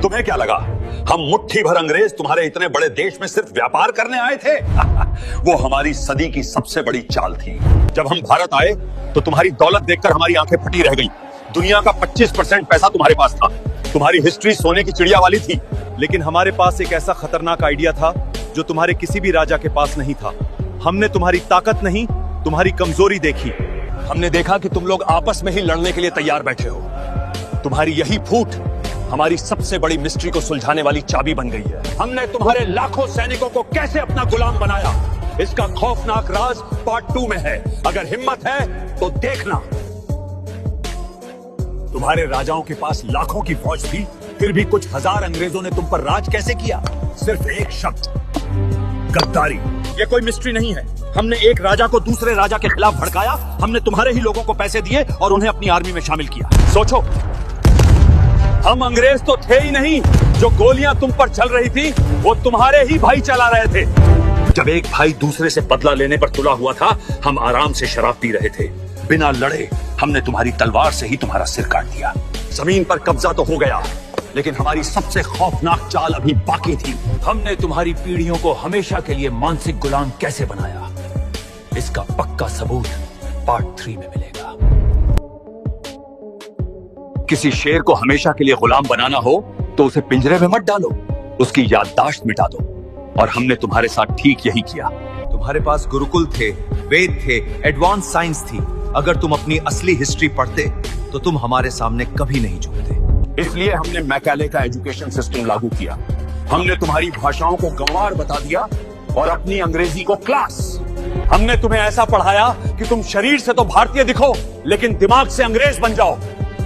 तुम्हें क्या लगा हम मुट्ठी भर अंग्रेज तुम्हारे इतने बड़े देश में सिर्फ व्यापार करने आए थे? वो हमारी सदी की सबसे बड़ी चाल थी। जब हम भारत आए तो तुम्हारी दौलत देखकर हमारी आंखें फटी रह गई। दुनिया का 25% पैसा तुम्हारे पास था। तुम्हारी हिस्ट्री सोने की चिड़िया वाली थी। लेकिन हमारे पास एक ऐसा खतरनाक आइडिया था जो तुम्हारे किसी भी राजा के पास नहीं था। हमने तुम्हारी ताकत नहीं, तुम्हारी कमजोरी देखी। हमने देखा कि तुम लोग आपस में ही लड़ने के लिए तैयार बैठे हो। तुम्हारी यही फूट हमारी सबसे बड़ी मिस्ट्री को सुलझाने वाली चाबी बन गई है। हमने तुम्हारे लाखों सैनिकों को कैसे अपना गुलाम बनाया, इसका खौफनाक राज पार्ट 2 में है। अगर हिम्मत है तो देखना। तुम्हारे राजाओं के पास लाखों की फौज थी, फिर भी कुछ हजार अंग्रेजों ने तुम पर राज कैसे किया? सिर्फ एक शब्द, गद्दारी। ये कोई मिस्ट्री नहीं है। हमने एक राजा को दूसरे राजा के खिलाफ भड़काया। हमने तुम्हारे ही लोगों को पैसे दिए और उन्हें अपनी आर्मी में शामिल किया। सोचो, हम अंग्रेज तो थे ही नहीं। जो गोलियां तुम पर चल रही थी वो तुम्हारे ही भाई चला रहे थे। जब एक भाई दूसरे से बदला लेने पर तुला हुआ था, हम आराम से शराब पी रहे थे। बिना लड़े हमने तुम्हारी तलवार से ही तुम्हारा सिर काट दिया। जमीन पर कब्जा तो हो गया, लेकिन हमारी सबसे खौफनाक चाल अभी बाकी थी। हमने तुम्हारी पीढ़ियों को हमेशा के लिए मानसिक गुलाम कैसे बनाया, इसका पक्का सबूत पार्ट 3 में मिलेगा। किसी शेर को हमेशा के लिए गुलाम बनाना हो तो उसे पिंजरे में मत डालो, उसकी याददाश्त मिटा दो। और हमने तुम्हारे साथ ठीक यही किया। तुम्हारे पास गुरुकुल थे, वेद थे, एडवांस साइंस थी। अगर तुम अपनी असली हिस्ट्री पढ़ते तो तुम हमारे सामने कभी नहीं झुकते। इसलिए हमने मैकाले का एजुकेशन सिस्टम लागू किया। हमने तुम्हारी भाषाओं को गंवार बता दिया और अपनी अंग्रेजी को क्लास। हमने तुम्हें ऐसा पढ़ाया कि तुम शरीर से तो भारतीय दिखो, लेकिन दिमाग से अंग्रेज बन जाओ।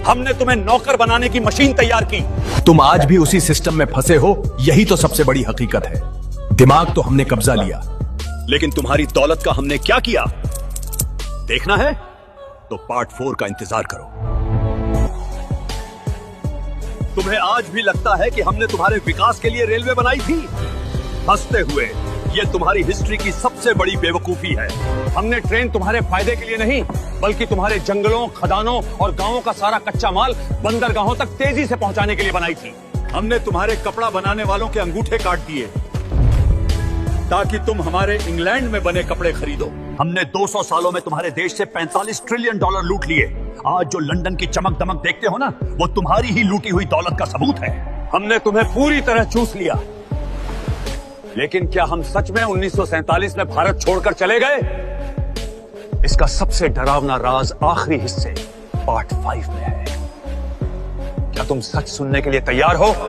हमने तुम्हें नौकर बनाने की मशीन तैयार की। तुम आज भी उसी सिस्टम में फंसे हो, यही तो सबसे बड़ी हकीकत है। दिमाग तो हमने कब्जा लिया, लेकिन तुम्हारी दौलत का हमने क्या किया देखना है तो पार्ट 4 का इंतजार करो। तुम्हें आज भी लगता है कि हमने तुम्हारे विकास के लिए रेलवे बनाई थी? हंसते हुए, ये तुम्हारी हिस्ट्री की सबसे बड़ी बेवकूफी है। हमने ट्रेन तुम्हारे फायदे के लिए नहीं, बल्कि तुम्हारे जंगलों, खदानों और गांवों का सारा कच्चा माल बंदरगाहों तक तेजी से पहुंचाने के लिए बनाई थी। हमने तुम्हारे कपड़ा बनाने वालों के अंगूठे काट दिए ताकि तुम हमारे इंग्लैंड में बने कपड़े खरीदो। हमने 200 सालों में तुम्हारे देश से $45 ट्रिलियन लूट लिए। आज जो लंदन की चमक दमक देखते हो ना, वो तुम्हारी ही लूटी हुई दौलत का सबूत है। हमने तुम्हें पूरी तरह चूस लिया। लेकिन क्या हम सच में 1947 में भारत छोड़कर चले गए? इसका सबसे डरावना राज आखिरी हिस्से पार्ट 5 में है। क्या तुम सच सुनने के लिए तैयार हो?